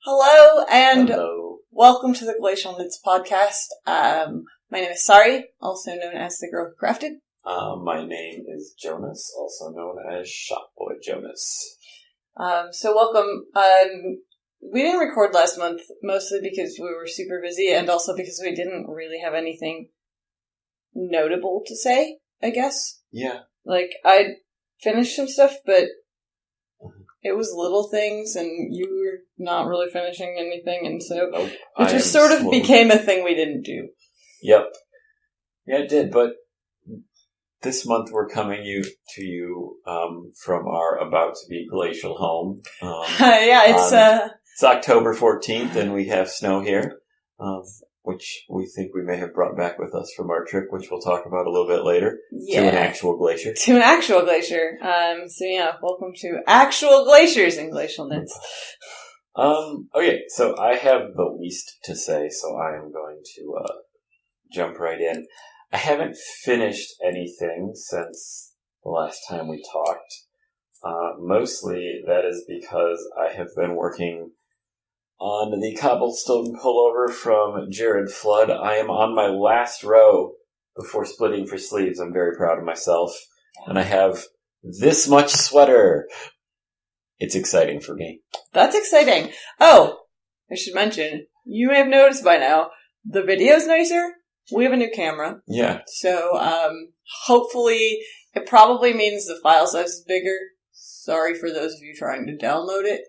Hello and Hello. welcome to the Glacial Knits podcast. My name is Sari, also known as the Girl Who Crafted. My name is Jonas, also known as Shopboy Jonas. So welcome. We didn't record last month, mostly because we were super busy and also because we didn't really have anything notable to say, I guess. Yeah. Like, I finished some stuff, but it was little things, and you were not really finishing anything, and so Nope. it just sort of became a thing we didn't do. Yep. Yeah, it did, but this month we're coming to you from our about-to-be glacial home. It's October 14th, and we have snow here, which we think we may have brought back with us from our trip, which we'll talk about a little bit later, to an actual glacier. To an actual glacier. Welcome to actual glaciers in Glacial Knits. Okay, so I have the least to say, so I am going to jump right in. I haven't finished anything since the last time we talked. Mostly that is because I have been working on the Cobblestone Pullover from Jared Flood. I am on my last row before splitting for sleeves. I'm very proud of myself. And I have this much sweater. It's exciting for me. That's exciting. Oh, I should mention, you may have noticed by now, the video's nicer. We have a new camera. Yeah. So, hopefully, it probably means the file size is bigger. Sorry for those of you trying to download it.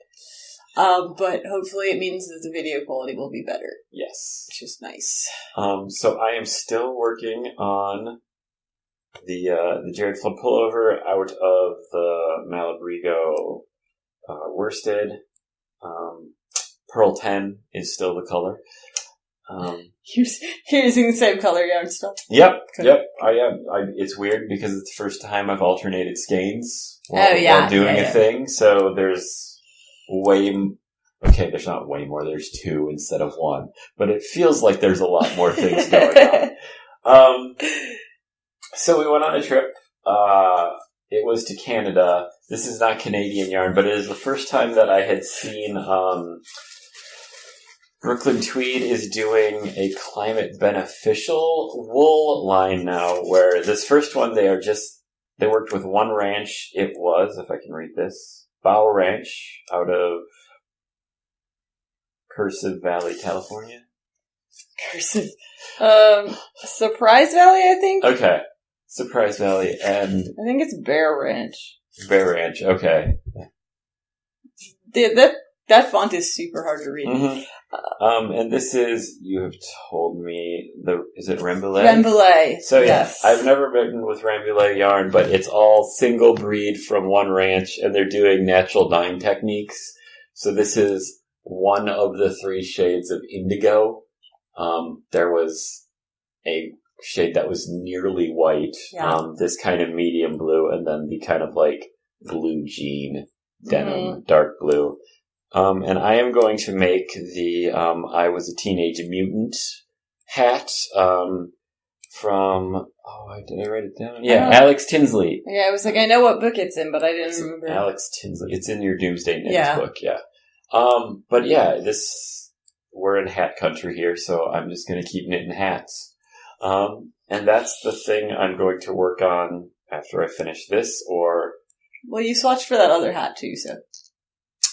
But hopefully it means that the video quality will be better. Yes. Which is nice. So I am still working on the Jared Flood pullover out of the Malabrigo worsted. Pearl 10 is still the color. You're using the same color yarn still? Yep, okay. Yep. I am. It's weird because it's the first time I've alternated skeins while doing a thing. So there's there's not way more. There's 2 instead of 1, but it feels like there's a lot more things going on. So we went on a trip. It was to Canada. This is not Canadian yarn, but it is the first time that I had seen, Brooklyn Tweed is doing a climate beneficial wool line now, where this first one they worked with one ranch. It was, if I can read this, Bow Ranch out of Cursive Valley, California. Cursive. Surprise Valley, I think? Okay. Surprise Valley, and I think it's Bear Ranch. Bear Ranch, okay. That font is super hard to read. Mm-hmm. And this is, you have told me, is it Rambouillet? Rambouillet. So yes. I've never been with Rambouillet yarn, but it's all single breed from one ranch, and they're doing natural dyeing techniques. So this is one of the 3 shades of indigo. There was a shade that was nearly white, this kind of medium blue, and then the kind of like blue jean denim, dark blue. And I am going to make the I Was a Teenage Mutant hat from, did I write it down? Yeah, Alex Tinsely. Yeah, I was like, I know what book it's in, but I didn't remember. Alex Tinsely. It's in your Doomsday Knits book, yeah. But yeah, we're in hat country here, so I'm just going to keep knitting hats. And that's the thing I'm going to work on after I finish this, or... Well, you swatched for that other hat too, so...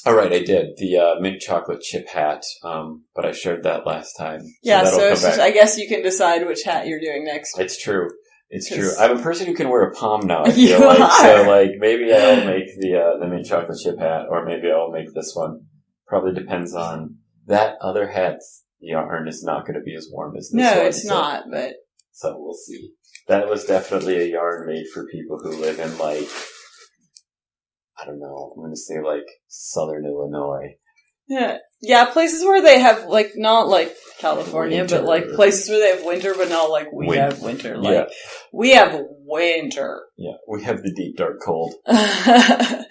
Oh, right, I did. The mint chocolate chip hat, but I shared that last time. Yeah, so it's just, I guess you can decide which hat you're doing next. It's true. It's true. I'm a person who can wear a palm now, I feel like. So, like, maybe I'll make the mint chocolate chip hat, or maybe I'll make this one. Probably depends on that other hat's yarn is not going to be as warm as this one. No, it's not, but... So we'll see. That was definitely a yarn made for people who live in, like... I don't know, I'm going to say, like, southern Illinois. Yeah, places where they have, like, not like California, winter. But, like, places where they have winter, but not like we have winter. Like, we have winter. Yeah, we have the deep, dark cold.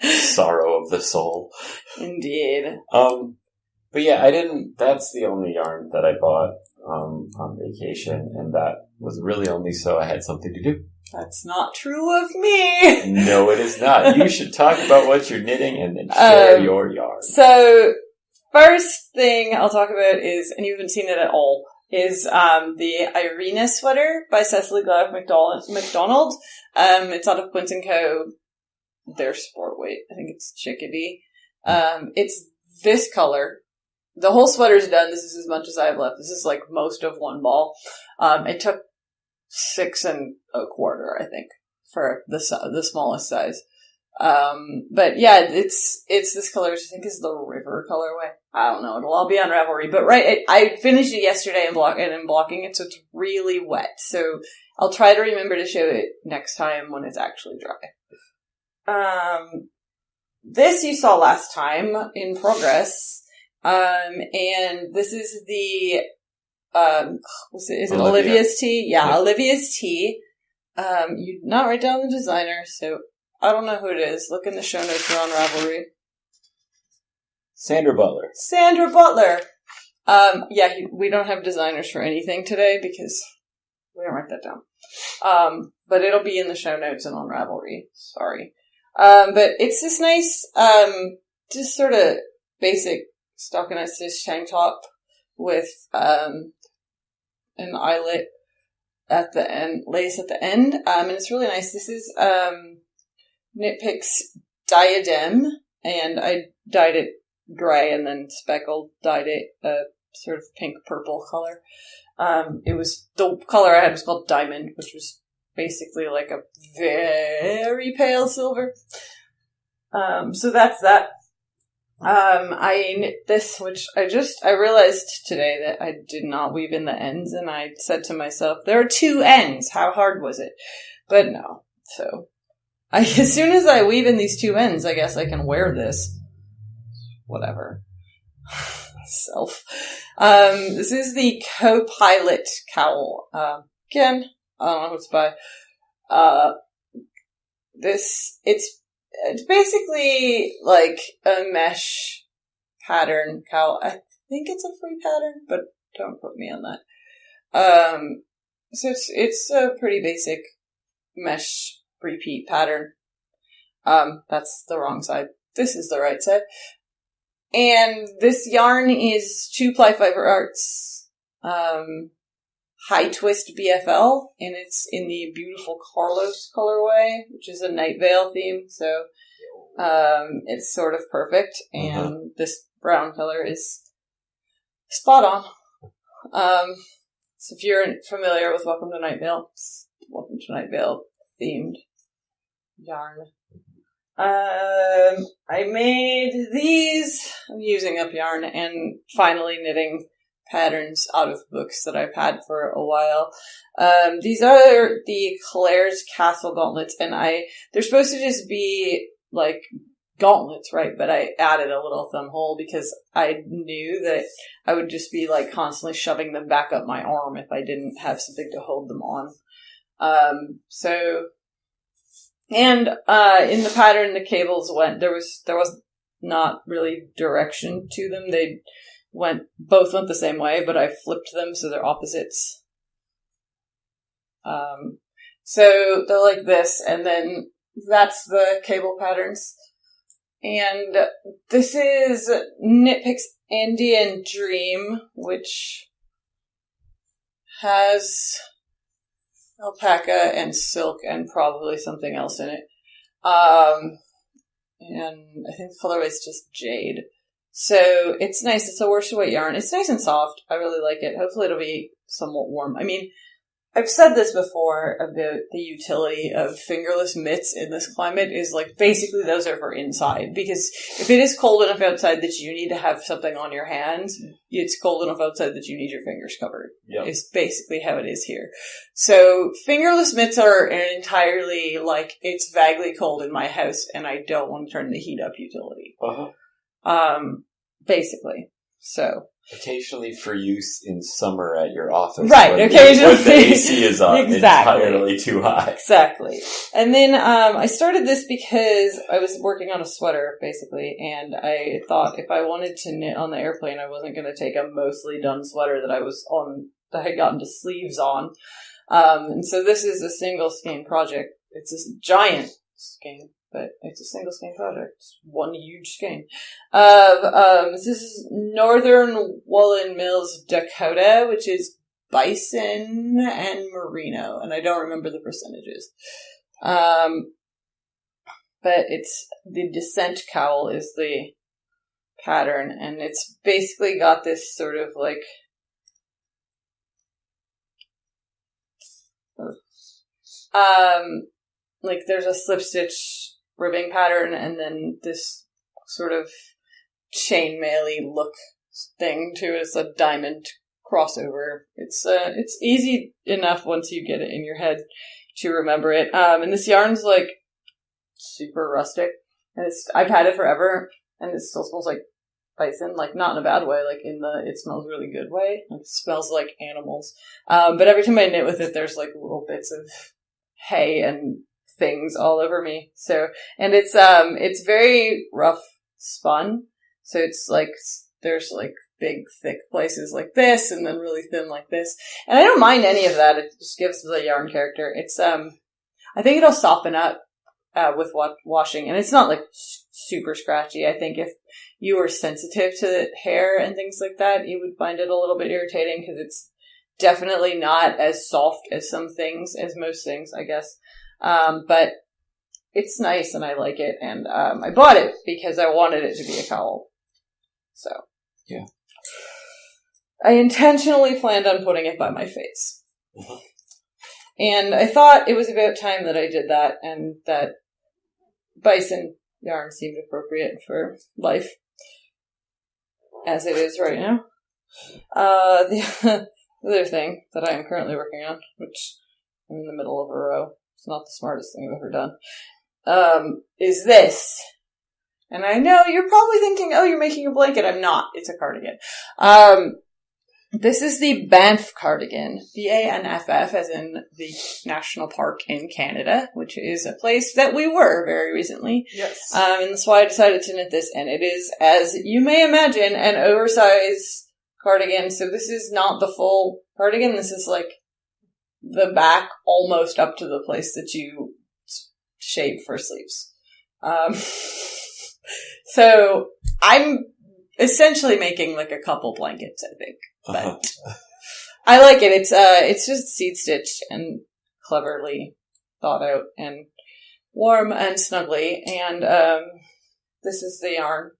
Sorrow of the soul. Indeed. But yeah, that's the only yarn that I bought on vacation, and that was really only so I had something to do. That's not true of me. No, it is not. You should talk about what you're knitting and then share your yarn. So, first thing I'll talk about is, and you haven't seen it at all, is the Irina sweater by Cecily Glowik MacDonald. It's out of Quince Co. Their sport weight. I think it's Chickadee. It's this color. The whole sweater's done. This is as much as I have left. This is like most of one ball. It took 6 1/4, I think, for the smallest size. But yeah, it's this color, which I think is the river colorway. I don't know. It'll all be on Ravelry. But I finished it yesterday and I'm blocking it, so it's really wet. So I'll try to remember to show it next time when it's actually dry. This you saw last time in progress. And this is the, is it Olivia's tea? Yeah, Olivia's tea. You did not write down the designer, so I don't know who it is. Look in the show notes or on Ravelry. Sandra Butler. Yeah, we don't have designers for anything today because we didn't write that down. But it'll be in the show notes and on Ravelry. Sorry. But it's this nice, just sort of basic stockinette stitch tank top with, an eyelet at the end, lace at the end. And it's really nice. This is, Knit Picks Diadem, and I dyed it gray and then dyed it a sort of pink purple color. The color I had was called Diamond, which was basically like a very pale silver. So that's that. I knit this, which I realized today that I did not weave in the ends, and I said to myself, there are 2 ends, how hard was it? But no, so as soon as I weave in these 2 ends, I guess I can wear this. Whatever. Self. This is the Copilot cowl. Again, I don't know who it's by. It's basically like a mesh pattern cowl. I think it's a free pattern, but don't quote me on that. So it's a pretty basic mesh repeat pattern. That's the wrong side. This is the right side. And this yarn is 2-ply Fiber Arts, High Twist BFL, and it's in the beautiful Carlos colorway, which is a Night Veil theme, so, it's sort of perfect, and this brown color is spot on. So if you're familiar with Welcome to Night Veil, it's Welcome to Night Veil themed yarn. I made these. I'm using up yarn and finally knitting patterns out of books that I've had for a while. These are the Claire's Castle gauntlets, and they're supposed to just be like gauntlets, right? But I added a little thumb hole because I knew that I would just be like constantly shoving them back up my arm if I didn't have something to hold them on. And in the pattern, the cables there was not really direction to them. They both went the same way, but I flipped them so they're opposites. So they're like this, and then that's the cable patterns. And this is Knit Picks Andean Dream, which has alpaca and silk and probably something else in it. And I think the colorway is just Jade. So it's nice. It's a worsted weight yarn. It's nice and soft. I really like it. Hopefully it'll be somewhat warm. I mean, I've said this before about the utility of fingerless mitts in this climate is like basically those are for inside, because if it is cold enough outside that you need to have something on your hands, it's cold enough outside that you need your fingers covered. Yep. Is basically how it is here. So fingerless mitts are an entirely like it's vaguely cold in my house and I don't want to turn the heat up utility. Basically. So occasionally for use in summer at your office. Right, occasionally. When the AC is on Exactly. entirely too high. Exactly. And then I started this because I was working on a sweater, basically, and I thought if I wanted to knit on the airplane, I wasn't going to take a mostly done sweater that I had gotten to sleeves on. And so this is a single skein project. It's this giant skein. but it's a single skein project. It's one huge skein. This is Northern Woolen Mills Dakota, which is bison and merino, and I don't remember the percentages. But it's the Descent Cowl is the pattern, and it's basically got this sort of like there's a slip stitch ribbing pattern, and then this sort of chainmail-y look thing to it. It's a diamond crossover. It's easy enough once you get it in your head to remember it. And this yarn's like super rustic, and I've had it forever, and it still smells like bison, like not in a bad way, like it smells really good way. It smells like animals. But every time I knit with it, there's like little bits of hay and things all over me. So, and it's very rough spun. So it's like, there's like big thick places like this, and then really thin like this. And I don't mind any of that. It just gives the yarn character. It's, I think it'll soften up with washing, and it's not like super scratchy. I think if you were sensitive to hair and things like that, you would find it a little bit irritating, because it's definitely not as soft as most things, I guess. But it's nice, and I like it, and I bought it because I wanted it to be a cowl. So, yeah. I intentionally planned on putting it by my face. Mm-hmm. And I thought it was about time that I did that, and that bison yarn seemed appropriate for life as it is right now. The other thing that I am currently working on, which I'm in the middle of a row, it's not the smartest thing I've ever done, is this. And I know you're probably thinking, oh, you're making a blanket. I'm not. It's a cardigan. This is the Banff cardigan, B-A-N-F-F, as in the national park in Canada, which is a place that we were very recently. Yes. And that's why I decided to knit this, and it is, as you may imagine, an oversized cardigan. So this is not the full cardigan. This is like the back almost up to the place that you shape for sleeves. So I'm essentially making like a couple blankets, I think. But I like it. It's just seed stitch and cleverly thought out and warm and snuggly. And this is the yarn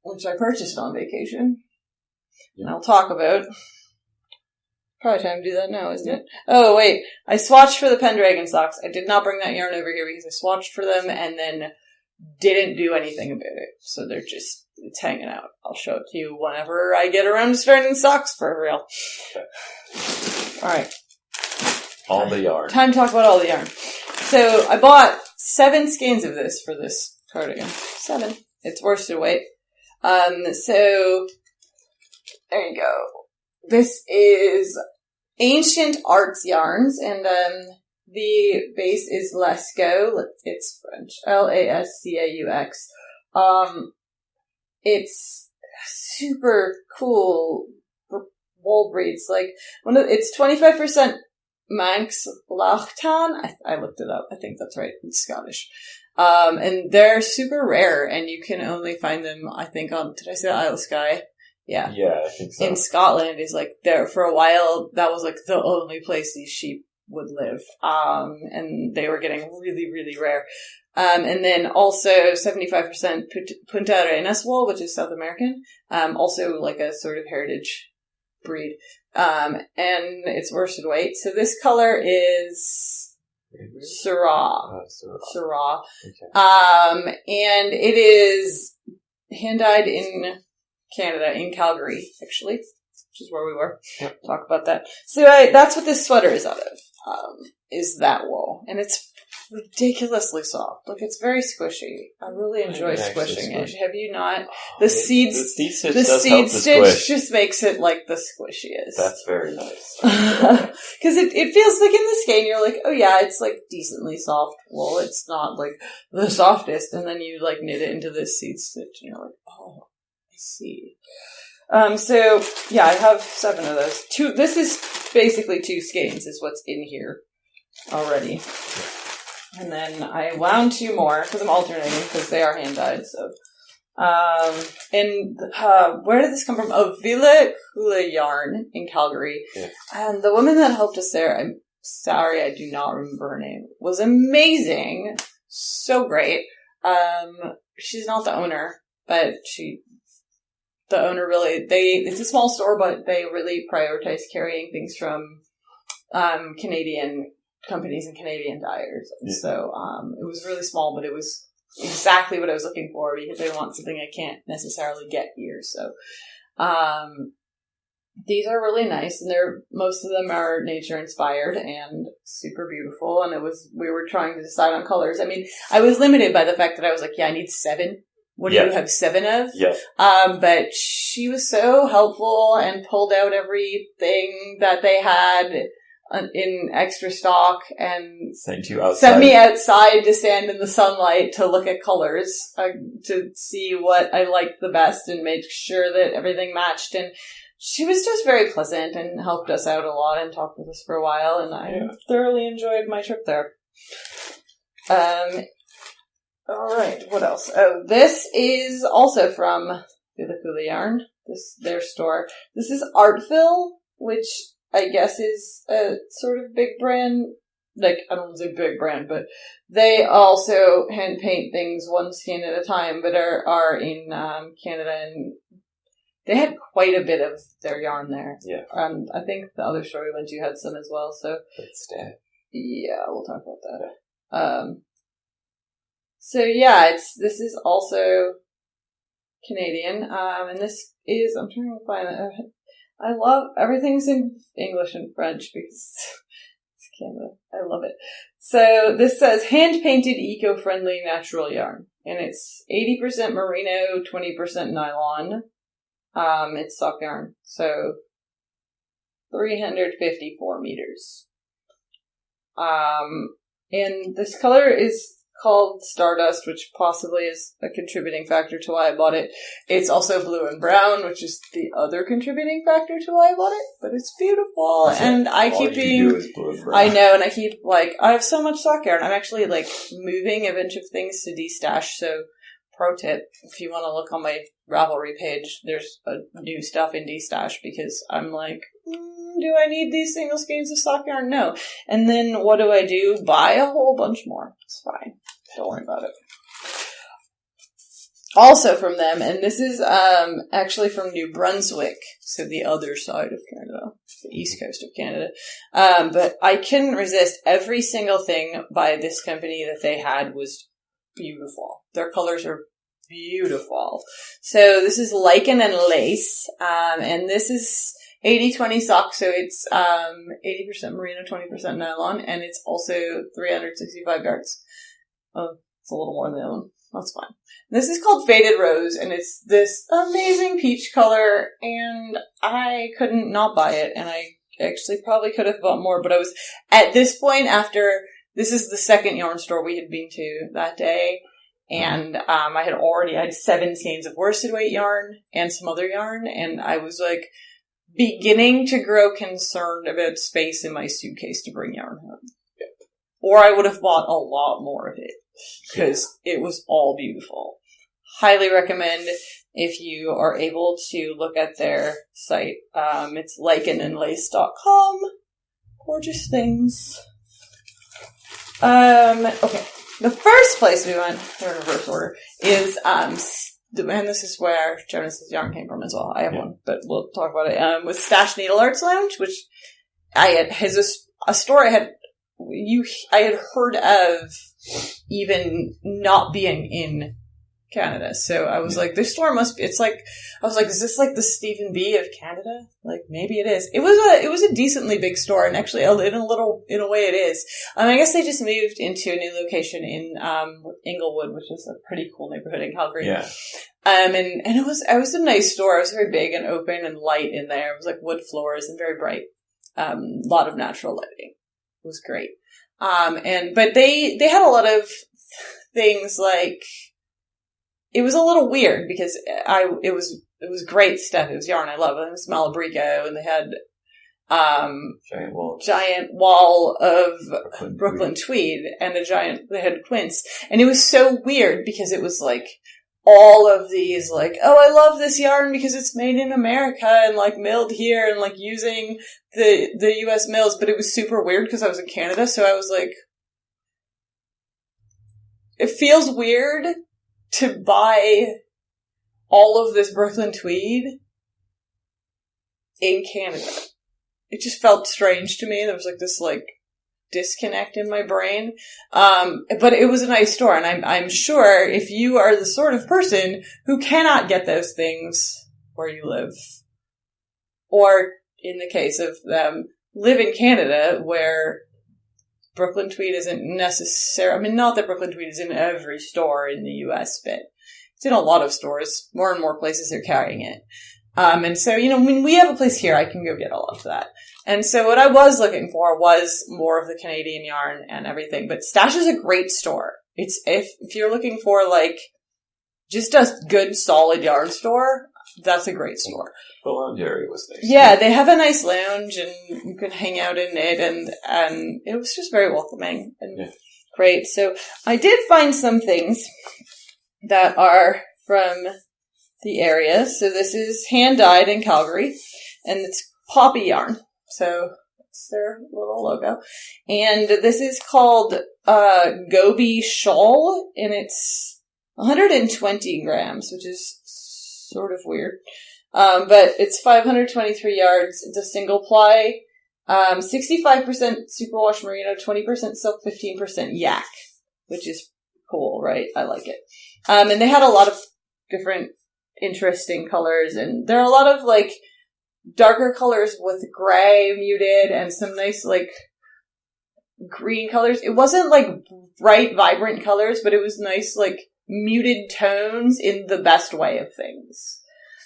which I purchased on vacation. Yeah. And I'll talk about. Probably time to do that now, isn't it? Oh wait, I swatched for the Pendragon socks. I did not bring that yarn over here because I swatched for them and then didn't do anything about it. So it's hanging out. I'll show it to you whenever I get around to starting socks for real. Okay. Alright. All the yarn. Time to talk about all the yarn. So, I bought 7 skeins of this for this cardigan. 7. It's worsted weight. So, there you go. This is Ancient Arts Yarns, and the base is Lascaux. It's French. Lascaux. It's super cool wool breeds. Like it's 25% Manx Lachtan. I looked it up. I think that's right. It's Scottish. And they're super rare, and you can only find them, I think, on, did I say Isle of Skye? Yeah. Yeah, I think so. In Scotland is like there for a while. That was like the only place these sheep would live. And they were getting really, really rare. And then also 75% Punta Arenas wool, which is South American. Also like a sort of heritage breed. And it's worsted weight. So this color is Syrah. Syrah. Okay. And it is hand dyed in Canada, in Calgary, actually, which is where we were. Yep. Talk about that. So that's what this sweater is out of, is that wool. And it's ridiculously soft. Like, it's very squishy. I really enjoy squishing it. Have you not? The seed stitch just makes it like the squishiest. That's very nice. Because it feels like in the skein, you're like, oh yeah, it's like decently soft wool. It's not like the softest. And then you like knit it into this seed stitch and you're like, oh, I see. So yeah, I have 7 of those. This is basically 2 skeins is what's in here already. And then I wound 2 more, because I'm alternating, because they are hand-dyed, so. Where did this come from? Oh, Villa Hula Yarn in Calgary. Yeah. And the woman that helped us there, I'm sorry, I do not remember her name, was amazing. So great. She's not the owner, but the owner really, it's a small store, but they really prioritize carrying things from, Canadian companies and Canadian dyers. Yeah. So, it was really small, but it was exactly what I was looking for, because I want something I can't necessarily get here. So, these are really nice, and most of them are nature inspired and super beautiful. And we were trying to decide on colors. I mean, I was limited by the fact that I was like, I need 7. What do you have 7 of? Yeah. But she was so helpful and pulled out everything that they had in extra stock and sent me outside to stand in the sunlight to look at colors, to see what I liked the best and make sure that everything matched. And she was just very pleasant and helped us out a lot and talked with us for a while, and I thoroughly enjoyed my trip there. Alright, what else? Oh, this is also from the Hula Yarn, their store. This is Artville, which I guess is a sort of big brand. Like, I don't want to say big brand, but they also hand paint things one skein at a time, but are in Canada, and they had quite a bit of their yarn there. Yeah. I think the other store we went to had some as well, so. Yeah, we'll talk about that. So yeah, this is also Canadian, and this is, I'm trying to find it. I love, everything's in English and French because it's Canada. I love it. So this says hand-painted, eco-friendly, natural yarn, and it's 80% merino, 20% nylon. It's sock yarn, so 354 meters. And this color is called Stardust, which possibly is a contributing factor to why I bought it. It's also blue and brown, which is the other contributing factor to why I bought it, but it's beautiful. And I keep being, I know, and I keep, I have so much sock yarn. I'm actually, moving a bunch of things to de-stash, so pro tip, if you want to look on my Ravelry page, there's new stuff in de-stash, because I'm like, do I need these single skeins of sock yarn? No. And then what do? Buy a whole bunch more. It's fine. Don't worry about it. Also from them, and this is actually from New Brunswick, so the other side of Canada, the east coast of Canada. But I couldn't resist. Every single thing by this company that they had was beautiful. Their colors are beautiful. So this is lichen and lace, and this is 80-20 sock, so it's 80% merino, 20% nylon, and it's also 365 yards. Oh, it's a little more than the other one. That's fine. This is called Faded Rose, and it's this amazing peach color, and I couldn't not buy it, and I actually probably could have bought more, but I was, at this point, this is the second yarn store we had been to that day, and I had 7 skeins of worsted weight yarn and some other yarn, and I was beginning to grow concerned about space in my suitcase to bring yarn home. Yep. Or I would have bought a lot more of it, because it was all beautiful. Highly recommend if you are able to look at their site. It's lichenandlace.com. Gorgeous things. Okay. The first place we went, in reverse order, is, and this is where Jonas's yarn came from as well. I have one, but we'll talk about it. With Stash Needle Arts Lounge, which has a store I had heard of, even not being in Canada. So I was like, this store must be, is this like the Stephen B of Canada? Maybe it is. It was a decently big store, and actually in a way it is. I guess they just moved into a new location in, Inglewood, which is a pretty cool neighborhood in Calgary. Yeah. And it was a nice store. It was very big and open and light in there. It was wood floors and very bright. A lot of natural lighting. It was great. But they had a lot of things it was a little weird because it was great stuff. It was yarn I love. It was Malabrigo, and they had Giant wall of Brooklyn Tweed and they had quince. And it was so weird because it was like all of these like, oh, I love this yarn because it's made in America and like milled here and like using the US mills, but it was super weird because I was in Canada, so I was like, it feels weird to buy all of this Brooklyn Tweed in Canada. It just felt strange to me. There was like this like disconnect in my brain. But it was a nice store, and I'm sure if you are the sort of person who cannot get those things where you live, or in the case of them, live in Canada where Brooklyn Tweed isn't necessary. I mean, not that Brooklyn Tweed is in every store in the US, but it's in a lot of stores. More and more places are carrying it. And so, when we have a place here, I can go get all of that. And so what I was looking for was more of the Canadian yarn and everything. But Stash is a great store. It's, if you're looking for like, just a good solid yarn store, that's a great store. The lounge area was nice. Yeah, they have a nice lounge and you can hang out in it, and it was just very welcoming and great. So I did find some things that are from the area. So this is hand dyed in Calgary, and it's poppy yarn. So that's their little logo. And this is called Gobi Shawl, and it's 120 grams, which is sort of weird. But it's 523 yards. It's a single ply, 65% superwash merino, 20% silk, 15% yak, which is cool, right? I like it. And they had a lot of different interesting colors, and there are a lot of like darker colors with gray muted and some nice like green colors. It wasn't like bright, vibrant colors, but it was nice like muted tones in the best way of things.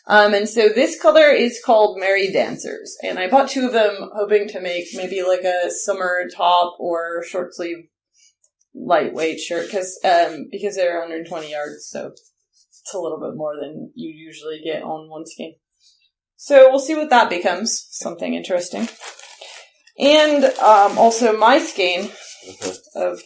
And so this color is called Merry Dancers, and I bought 2 of them hoping to make maybe like a summer top or short sleeve lightweight shirt because they're 120 yards, so it's a little bit more than you usually get on one skein. So we'll see what that becomes. Something interesting. And also my skein of...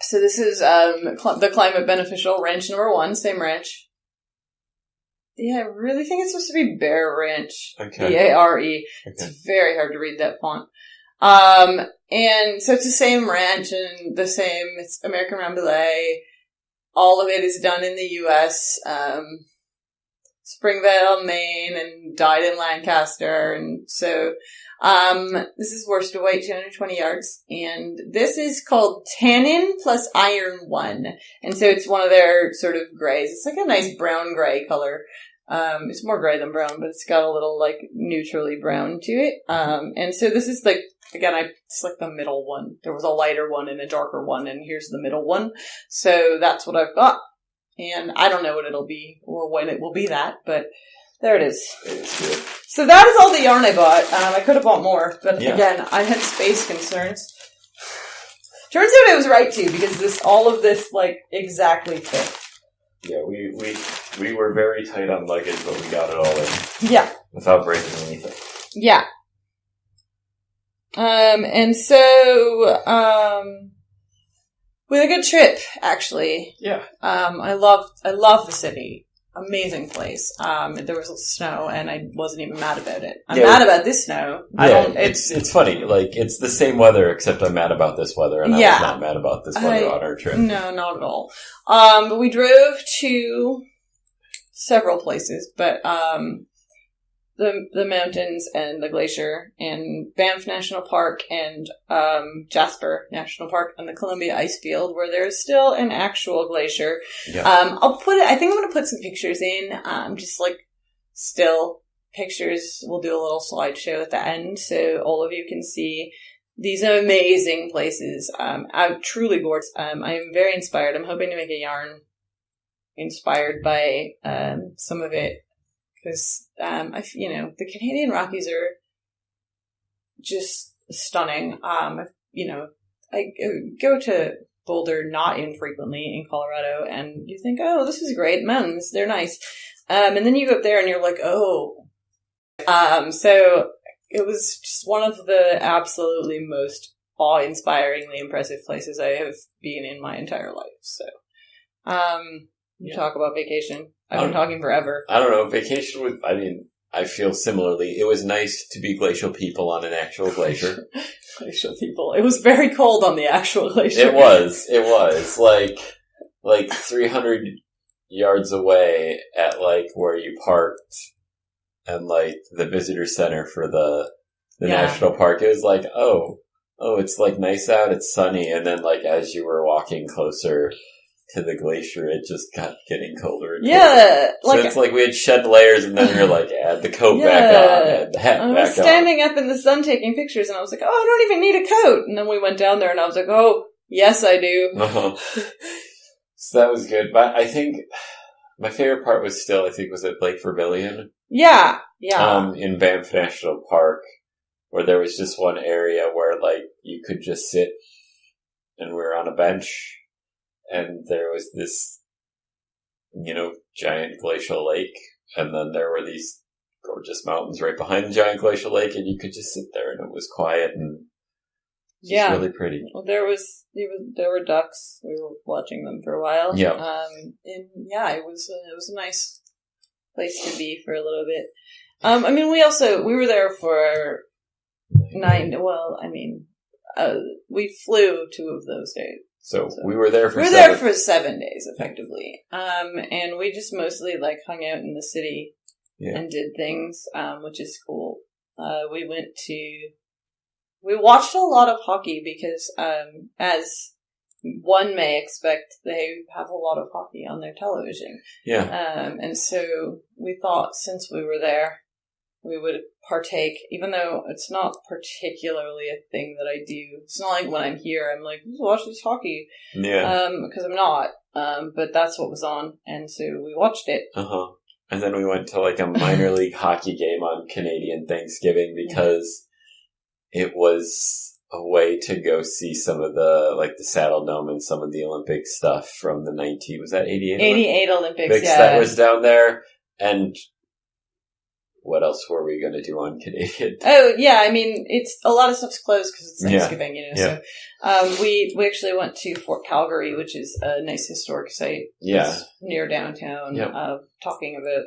So this is the Climate Beneficial Ranch number 1, same ranch. Yeah, I really think it's supposed to be Bear Ranch. Okay. B-A-R-E. Okay. It's very hard to read that font. And so it's the same ranch and the same, it's American Rambouillet. All of it is done in the U.S., Springvale, Maine, and dyed in Lancaster. And so, this is worsted weight, 220 yards. And this is called Tannin plus Iron 1. And so it's one of their sort of grays. It's like a nice brown gray color. It's more gray than brown, but it's got a little like neutrally brown to it. And so this is like, again, it's like the middle one. There was a lighter one and a darker one, and here's the middle one. So that's what I've got. And I don't know what it'll be or when it will be that, but there it is. It is good. So that is all the yarn I bought. I could have bought more, but again, I had space concerns. Turns out I was right too, because all of this like exactly fit. Yeah, we were very tight on luggage, but we got it all in. Yeah. Without breaking anything. Yeah. And so, we had a good trip, actually. Yeah. I love the city. Amazing place. There was snow, and I wasn't even mad about it. I'm mad about this snow. It's funny. Like, it's the same weather, except I'm mad about this weather, and I was not mad about this weather on our trip. No, not at all. But we drove to several places, but, the mountains and the glacier and Banff National Park and Jasper National Park and the Columbia Icefield, where there's still an actual glacier. Yeah. I think I'm going to put some pictures in, just like still pictures. We'll do a little slideshow at the end so all of you can see these amazing places. Truly gorgeous. I am very inspired. I'm hoping to make a yarn inspired by some of it. Because, the Canadian Rockies are just stunning. I go to Boulder not infrequently in Colorado, and you think, oh, this is great. Mountains, they're nice. And then you go up there and you're like, oh. So it was just one of the absolutely most awe-inspiringly impressive places I have been in my entire life. So, you talk about vacation. I've been talking forever. I don't know. Vacation was, I feel similarly. It was nice to be glacial people on an actual glacier. Glacial people. It was very cold on the actual glacier. It was. Like 300 yards away at like where you parked and like the visitor center for the national park. It was like, oh, it's like nice out. It's sunny. And then like as you were walking closer to the glacier, it just got getting colder and colder. Yeah. So it's like we had shed layers and then you're like, add the coat back on, add the hat back on. I was standing up in the sun taking pictures and I was like, oh, I don't even need a coat. And then we went down there and I was like, oh, yes, I do. Uh-huh. So that was good. But I think my favorite part was still, was at Lake Vermilion. Yeah. In Banff National Park, where there was just one area where like you could just sit and we were on a bench. And there was this, giant glacial lake. And then there were these gorgeous mountains right behind the giant glacial lake. And you could just sit there and it was quiet and just really pretty. Well, there were ducks. We were watching them for a while. Yeah. It was a nice place to be for a little bit. We were there for 9, we flew 2 of those days. So we were there for 7 days, effectively. And we just mostly, like, hung out in the city and did things, which is cool. We watched a lot of hockey because, as one may expect, they have a lot of hockey on their television. Yeah. And so we thought, since we were there, we would partake, even though it's not particularly a thing that I do. It's not like when I'm here, I'm like, watch this hockey. Yeah. Because I'm not. But that's what was on, and so we watched it. Uh-huh. And then we went to like a minor league hockey game on Canadian Thanksgiving because it was a way to go see some of the Saddle Dome and some of the Olympic stuff from the 88? 88 Olympics, yeah. That was down there, and what else were we going to do on Canadian? Oh, yeah, it's a lot of stuff's closed because it's Thanksgiving, so we actually went to Fort Calgary, which is a nice historic site. It's near downtown, talking about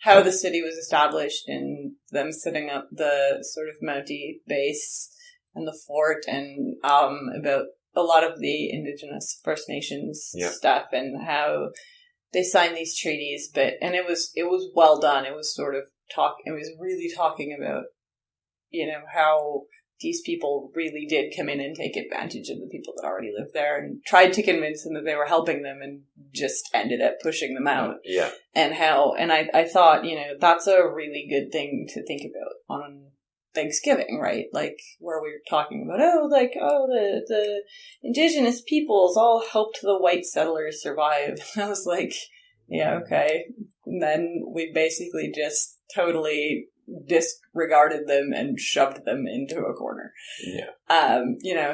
how the city was established and them setting up the sort of Mountie base and the fort, and about a lot of the Indigenous First Nations stuff and how they signed these treaties, and it was well done. It was sort of it was really talking about, how these people really did come in and take advantage of the people that already lived there and tried to convince them that they were helping them and just ended up pushing them out. Yeah. And I thought, that's a really good thing to think about on Thanksgiving, right? Like, where we were talking about, the indigenous peoples all helped the white settlers survive. I was like, yeah, okay. And then we basically just totally disregarded them and shoved them into a corner. Yeah.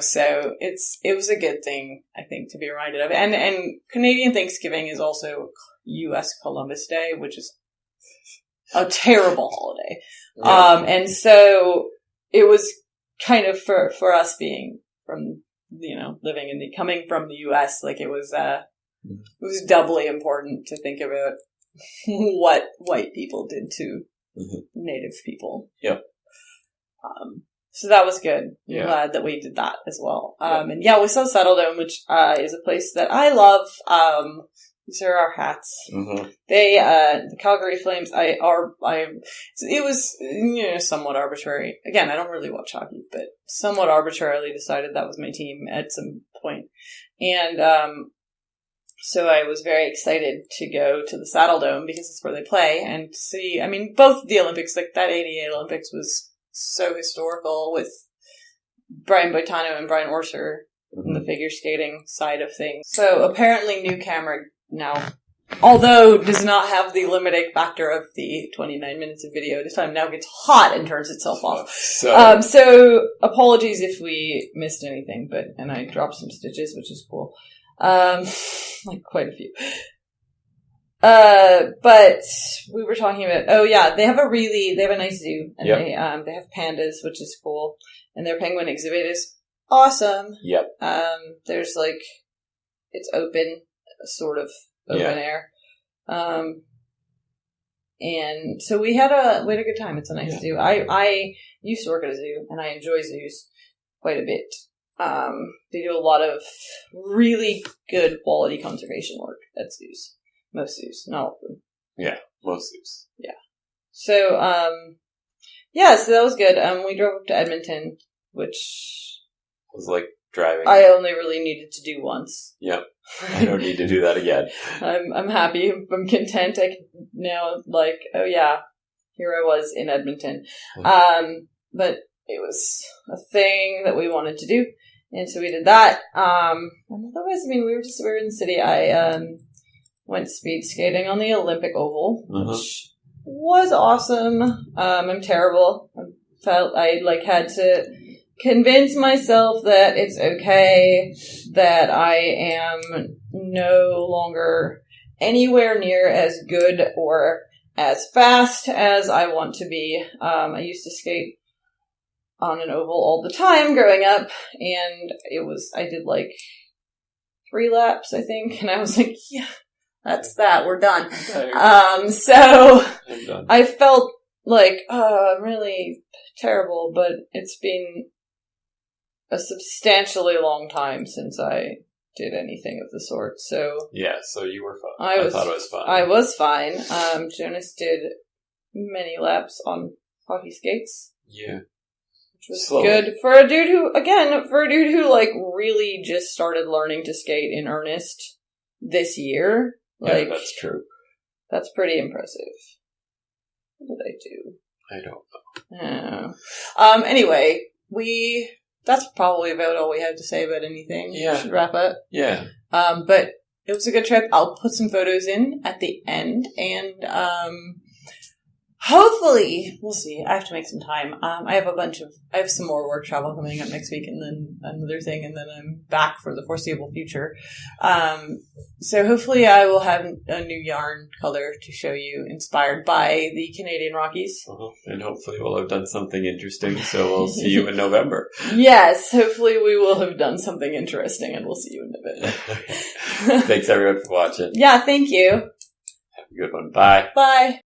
So it was a good thing, I think, to be reminded of. And Canadian Thanksgiving is also U.S. Columbus Day, which is a terrible holiday. Yeah. And so it was kind of for us being from, coming from the U.S., like it was doubly important to think about what white people did to Native people. Yep. So that was good. Yeah. I'm glad that we did that as well. And we saw Saddle Dome, which is a place that I love. These are our hats. Mm-hmm. They, the Calgary Flames, it was, somewhat arbitrary. Again, I don't really watch hockey, but somewhat arbitrarily decided that was my team at some point. And, so I was very excited to go to the Saddle Dome because it's where they play and see, both the Olympics, like that 88 Olympics was so historical with Brian Boitano and Brian Orser in the figure skating side of things. So apparently New Camera now, although does not have the limiting factor of the 29 minutes of video at a time, now gets hot and turns itself off. So apologies if we missed anything, and I dropped some stitches, which is cool. Like quite a few. But we were talking about, they have a nice zoo, and they have pandas, which is cool, and their penguin exhibit is awesome. Yep. There's like, it's open, sort of open air. And so we had a good time. It's a nice zoo. I used to work at a zoo, and I enjoy zoos quite a bit. They do a lot of really good quality conservation work at zoos. Most zoos, not all of them. Yeah, most zoos. Yeah. So, so that was good. We drove up to Edmonton, which was like driving. I only really needed to do once. Yep. I don't need to do that again. I'm happy. I'm content. I can now, like, here I was in Edmonton. But it was a thing that we wanted to do, and so we did that. And otherwise, we were in the city. I went speed skating on the Olympic Oval, which was awesome. I'm terrible. I felt I had to convince myself that it's okay, that I am no longer anywhere near as good or as fast as I want to be. I used to skate on an oval all the time growing up, and I did like 3 laps, I think, and I was like, yeah, that's that, we're done. So I felt like, I'm really terrible, but it's been a substantially long time since I did anything of the sort, so... Yeah, so you were fine. I thought it was fine. I was fine. Jonas did many laps on hockey skates. Yeah. Which was good for a dude who, like, really just started learning to skate in earnest this year. Like, yeah, that's true. That's pretty impressive. What did I do? I don't know. Anyway, that's probably about all we have to say about anything. Yeah. We should wrap up. Yeah. But it was a good trip. I'll put some photos in at the end, and hopefully, we'll see. I have to make some time. I have some more work travel coming up next week, and then another thing, and then I'm back for the foreseeable future. So hopefully I will have a new yarn color to show you, inspired by the Canadian Rockies. And hopefully we'll have done something interesting, so we'll see you in November. Yes, hopefully we will have done something interesting, and we'll see you in November. Thanks everyone for watching. Yeah, thank you. Have a good one. Bye. Bye.